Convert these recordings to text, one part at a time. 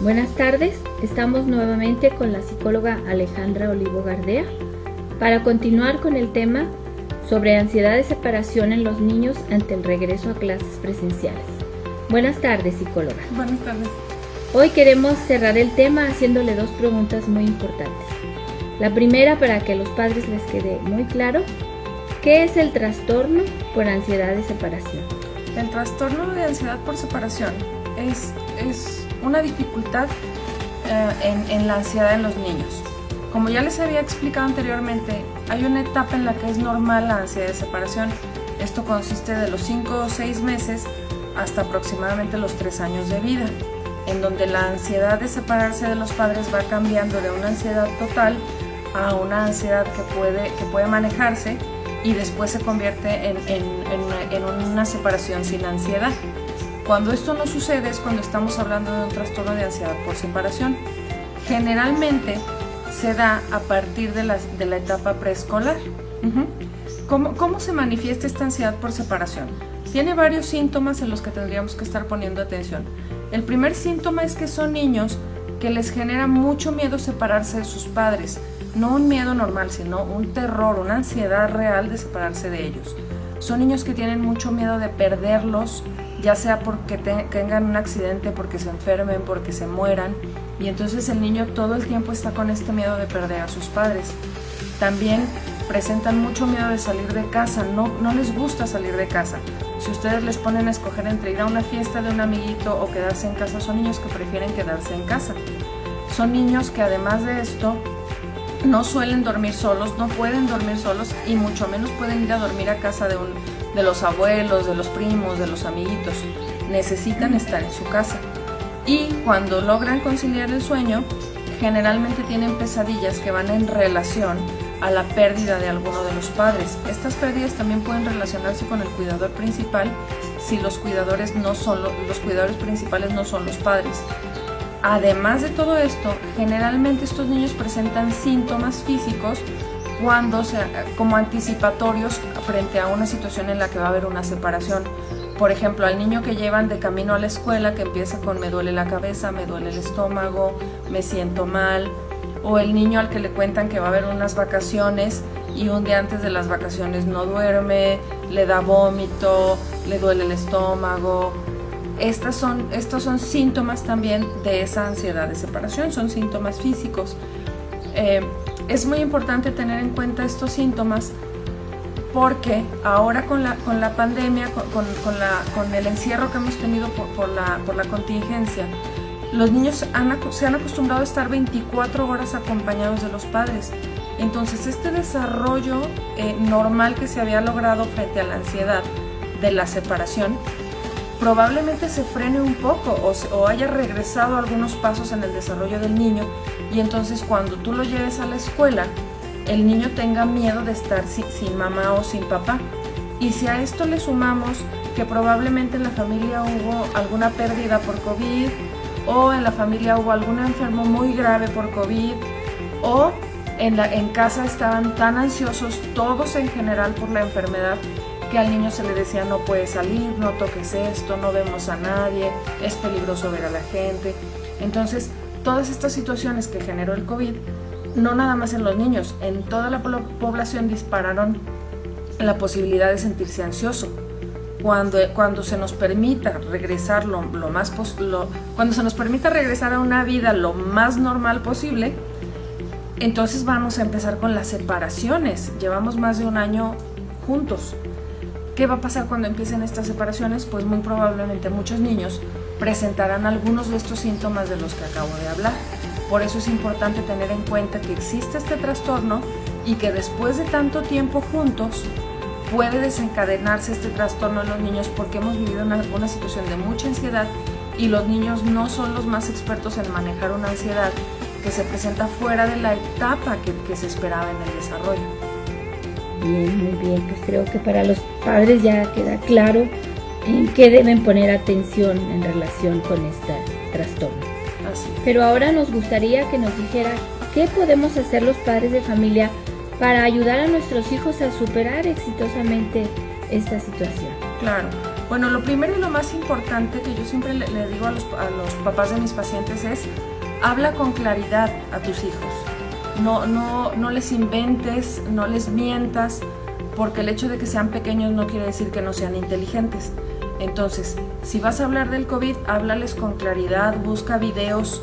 Buenas tardes, estamos nuevamente con la psicóloga Alejandra Olivo Gardea para continuar con el tema sobre ansiedad de separación en los niños ante el regreso a clases presenciales. Buenas tardes, psicóloga. Buenas tardes. Hoy queremos cerrar el tema haciéndole dos preguntas muy importantes. La primera, para que a los padres les quede muy claro, ¿qué es el trastorno por ansiedad de separación? El trastorno de ansiedad por separación es una dificultad en la ansiedad en los niños. Como ya les había explicado anteriormente, hay una etapa en la que es normal la ansiedad de separación. Esto consiste de los 5 o 6 meses hasta aproximadamente los 3 años de vida, en donde la ansiedad de separarse de los padres va cambiando de una ansiedad total a una ansiedad que puede manejarse y después se convierte en una separación sin ansiedad. Cuando esto no sucede es cuando estamos hablando de un trastorno de ansiedad por separación. Generalmente se da a partir de la etapa preescolar. ¿Cómo se manifiesta esta ansiedad por separación? Tiene varios síntomas en los que tendríamos que estar poniendo atención. El primer síntoma es que son niños que les genera mucho miedo separarse de sus padres. No un miedo normal, sino un terror, una ansiedad real de separarse de ellos. Son niños que tienen mucho miedo de perderlos, ya sea porque tengan un accidente, porque se enfermen, porque se mueran, y entonces el niño todo el tiempo está con este miedo de perder a sus padres. También presentan mucho miedo de salir de casa, no les gusta salir de casa. Si ustedes les ponen a escoger entre ir a una fiesta de un amiguito o quedarse en casa, son niños que prefieren quedarse en casa. Son niños que además de esto no suelen dormir solos, no pueden dormir solos y mucho menos pueden ir a dormir a casa de los abuelos, de los primos, de los amiguitos. Necesitan estar en su casa. Y cuando logran conciliar el sueño, generalmente tienen pesadillas que van en relación a la pérdida de alguno de los padres. Estas pérdidas también pueden relacionarse con el cuidador principal si los cuidadores principales no son los padres. Además de todo esto, generalmente estos niños presentan síntomas físicos como anticipatorios frente a una situación en la que va a haber una separación. Por ejemplo, al niño que llevan de camino a la escuela, que empieza con me duele la cabeza, me duele el estómago, me siento mal, o el niño al que le cuentan que va a haber unas vacaciones y un día antes de las vacaciones no duerme, le da vómito, le duele el estómago. Estos son síntomas también de esa ansiedad de separación, son síntomas físicos. Es muy importante tener en cuenta estos síntomas porque ahora con la pandemia, con el encierro que hemos tenido por la contingencia, los niños se han acostumbrado a estar 24 horas acompañados de los padres. Entonces este desarrollo normal que se había logrado frente a la ansiedad de la separación probablemente se frene un poco o haya regresado algunos pasos en el desarrollo del niño, y entonces cuando tú lo lleves a la escuela, el niño tenga miedo de estar sin mamá o sin papá. Y si a esto le sumamos que probablemente en la familia hubo alguna pérdida por COVID, o en la familia hubo algún enfermo muy grave por COVID, o en casa estaban tan ansiosos todos en general por la enfermedad, que al niño se le decía no puedes salir, no toques esto, no vemos a nadie, es peligroso ver a la gente. Entonces, todas estas situaciones que generó el COVID, no nada más en los niños, en toda la población dispararon la posibilidad de sentirse ansioso. Cuando se nos permita regresar cuando se nos permita regresar a una vida lo más normal posible, entonces vamos a empezar con las separaciones. Llevamos más de un año juntos. ¿Qué va a pasar cuando empiecen estas separaciones? Pues muy probablemente muchos niños presentarán algunos de estos síntomas de los que acabo de hablar. Por eso es importante tener en cuenta que existe este trastorno y que después de tanto tiempo juntos puede desencadenarse este trastorno en los niños, porque hemos vivido una situación de mucha ansiedad y los niños no son los más expertos en manejar una ansiedad que se presenta fuera de la etapa que se esperaba en el desarrollo. Bien, muy bien, pues creo que para los padres ya queda claro en qué deben poner atención en relación con este trastorno. Así. Pero ahora nos gustaría que nos dijera qué podemos hacer los padres de familia para ayudar a nuestros hijos a superar exitosamente esta situación. Claro, Bueno, lo primero y lo más importante que yo siempre le digo a los papás de mis pacientes es: habla con claridad a tus hijos. No les inventes, no les mientas, porque el hecho de que sean pequeños no quiere decir que no sean inteligentes. Entonces, si vas a hablar del COVID, háblales con claridad, busca videos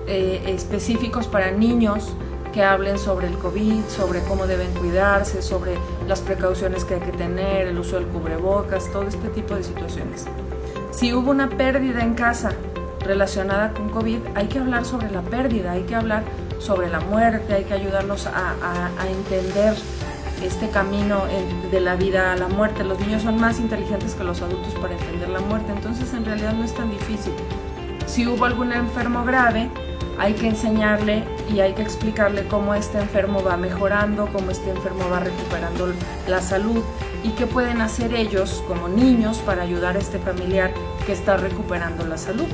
específicos para niños que hablen sobre el COVID, sobre cómo deben cuidarse, sobre las precauciones que hay que tener, el uso del cubrebocas, todo este tipo de situaciones. Si hubo una pérdida en casa relacionada con COVID, hay que hablar sobre la pérdida, hay que hablar sobre la muerte, hay que ayudarlos a entender este camino de la vida a la muerte. Los niños son más inteligentes que los adultos para entender la muerte, entonces en realidad no es tan difícil. Si hubo algún enfermo grave, hay que enseñarle y hay que explicarle cómo este enfermo va mejorando, cómo este enfermo va recuperando la salud y qué pueden hacer ellos como niños para ayudar a este familiar que está recuperando la salud.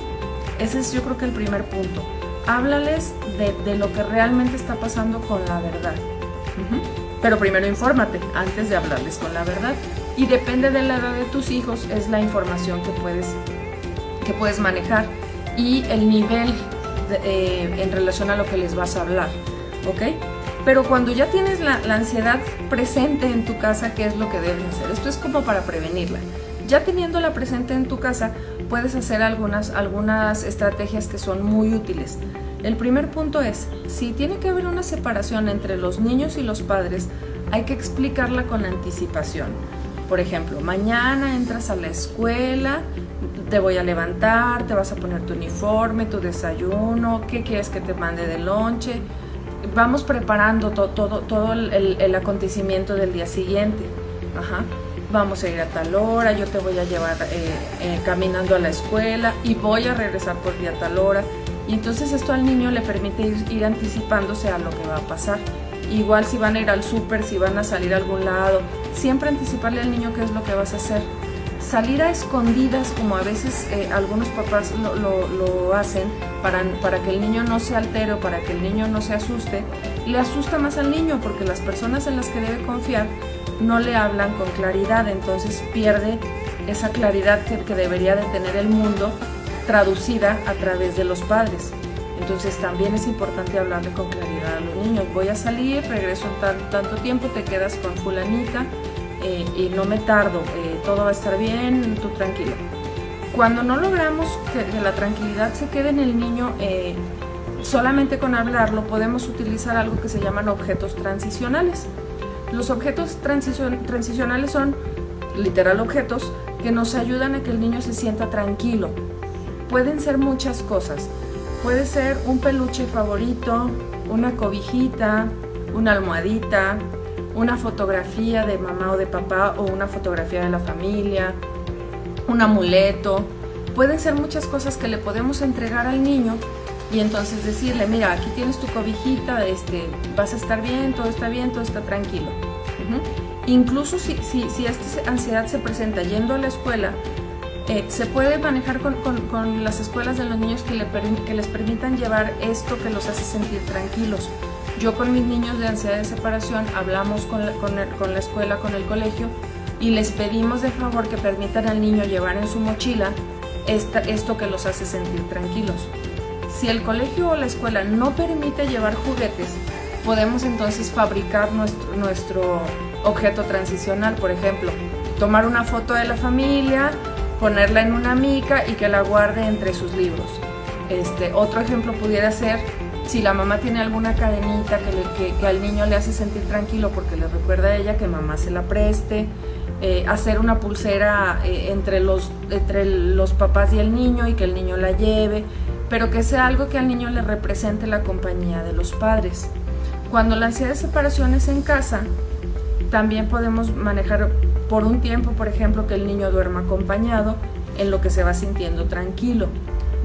Ese es, yo creo, que el primer punto. Háblales de lo que realmente está pasando con la verdad. Pero primero infórmate antes de hablarles con la verdad. Y depende de la edad de tus hijos, es la información que puedes manejar y el nivel en relación a lo que les vas a hablar, ¿ok? Pero cuando ya tienes la ansiedad presente en tu casa, ¿qué es lo que debes hacer? Esto es como para prevenirla. Ya teniéndola presente en tu casa, puedes hacer algunas estrategias que son muy útiles. El primer punto es: si tiene que haber una separación entre los niños y los padres, hay que explicarla con anticipación. Por ejemplo, mañana entras a la escuela, te voy a levantar, te vas a poner tu uniforme, tu desayuno, qué quieres que te mande de lonche. Vamos preparando todo el acontecimiento del día siguiente. Vamos a ir a tal hora, yo te voy a llevar caminando a la escuela y voy a regresar por ti a tal hora. Y entonces esto al niño le permite ir anticipándose a lo que va a pasar. Igual si van a ir al súper, si van a salir a algún lado, siempre anticiparle al niño qué es lo que vas a hacer. Salir a escondidas, como a veces algunos papás lo hacen, para que el niño no se altere o para que el niño no se asuste, le asusta más al niño porque las personas en las que debe confiar no le hablan con claridad, entonces pierde esa claridad que debería de tener el mundo traducida a través de los padres. Entonces también es importante hablarle con claridad a los niños. Voy a salir, regreso en tanto tiempo, te quedas con fulanita y no me tardo, todo va a estar bien, tú tranquilo. Cuando no logramos que la tranquilidad se quede en el niño, solamente con hablarlo podemos utilizar algo que se llaman objetos transicionales. Los objetos transicionales son literal objetos que nos ayudan a que el niño se sienta tranquilo. Pueden ser muchas cosas. Puede ser un peluche favorito, una cobijita, una almohadita, una fotografía de mamá o de papá o una fotografía de la familia, un amuleto. Pueden ser muchas cosas que le podemos entregar al niño y entonces decirle: mira, aquí tienes tu cobijita, vas a estar bien, todo está tranquilo. Incluso si esta ansiedad se presenta yendo a la escuela, se puede manejar con las escuelas de los niños que les permitan llevar esto que los hace sentir tranquilos. Yo con mis niños de ansiedad de separación hablamos con la escuela, con el colegio, y les pedimos de favor que permitan al niño llevar en su mochila esto que los hace sentir tranquilos. Si el colegio o la escuela no permite llevar juguetes, podemos entonces fabricar nuestro objeto transicional. Por ejemplo, tomar una foto de la familia, ponerla en una mica y que la guarde entre sus libros. Otro ejemplo pudiera ser, si la mamá tiene alguna cadenita que al niño le hace sentir tranquilo porque le recuerda a ella que mamá se la preste, hacer una pulsera entre los papás y el niño y que el niño la lleve, pero que sea algo que al niño le represente la compañía de los padres. Cuando la ansiedad de separación es en casa, también podemos manejar por un tiempo, por ejemplo, que el niño duerma acompañado en lo que se va sintiendo tranquilo.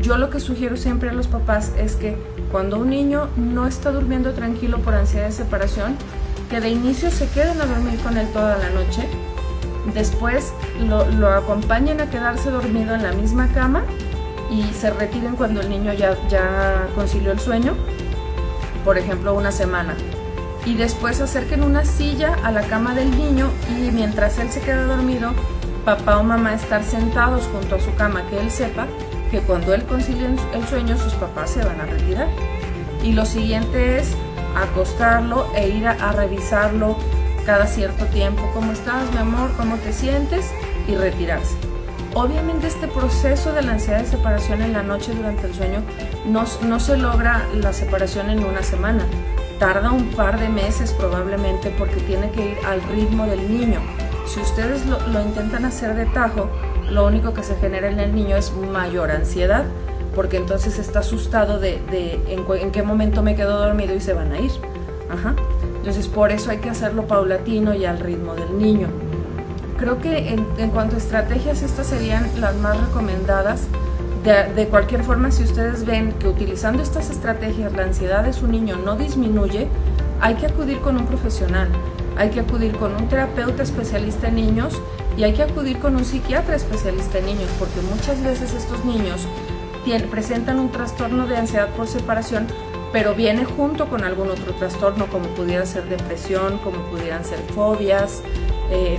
Yo lo que sugiero siempre a los papás es que cuando un niño no está durmiendo tranquilo por ansiedad de separación, que de inicio se queden a dormir con él toda la noche, después lo acompañen a quedarse dormido en la misma cama y se retiren cuando el niño ya concilió el sueño, por ejemplo, una semana. Y después acerquen una silla a la cama del niño y mientras él se queda dormido, papá o mamá estar sentados junto a su cama, que él sepa que cuando él concilie el sueño, sus papás se van a retirar. Y lo siguiente es acostarlo e ir a revisarlo cada cierto tiempo. ¿Cómo estás, mi amor? ¿Cómo te sientes? Y retirarse. Obviamente este proceso de la ansiedad de separación en la noche durante el sueño no se logra la separación en una semana. Tarda un par de meses probablemente porque tiene que ir al ritmo del niño. Si ustedes lo intentan hacer de tajo, lo único que se genera en el niño es mayor ansiedad, porque entonces está asustado de en qué momento me quedo dormido y se van a ir. Ajá. Entonces por eso hay que hacerlo paulatino y al ritmo del niño. Creo que en cuanto a estrategias, estas serían las más recomendadas. De cualquier forma, si ustedes ven que utilizando estas estrategias la ansiedad de su niño no disminuye, hay que acudir con un profesional, hay que acudir con un terapeuta especialista en niños y hay que acudir con un psiquiatra especialista en niños, porque muchas veces estos niños presentan un trastorno de ansiedad por separación, pero viene junto con algún otro trastorno, como pudiera ser depresión, como pudieran ser fobias,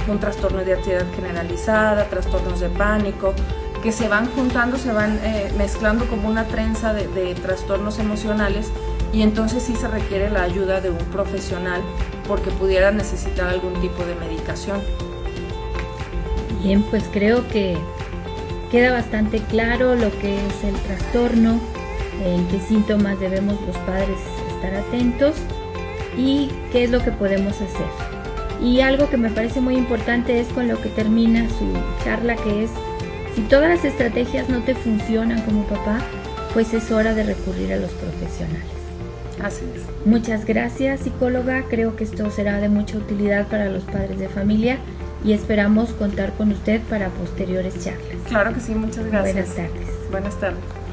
un trastorno de ansiedad generalizada, trastornos de pánico, que se van juntando, se van mezclando como una trenza de trastornos emocionales, y entonces sí se requiere la ayuda de un profesional porque pudiera necesitar algún tipo de medicación. Bien, pues creo que queda bastante claro lo que es el trastorno, en qué síntomas debemos los padres estar atentos y qué es lo que podemos hacer. Y algo que me parece muy importante es con lo que termina su charla, que es: si todas las estrategias no te funcionan como papá, pues es hora de recurrir a los profesionales. Así es. Muchas gracias, psicóloga. Creo que esto será de mucha utilidad para los padres de familia y esperamos contar con usted para posteriores charlas. Claro que sí, muchas gracias. Buenas tardes. Buenas tardes.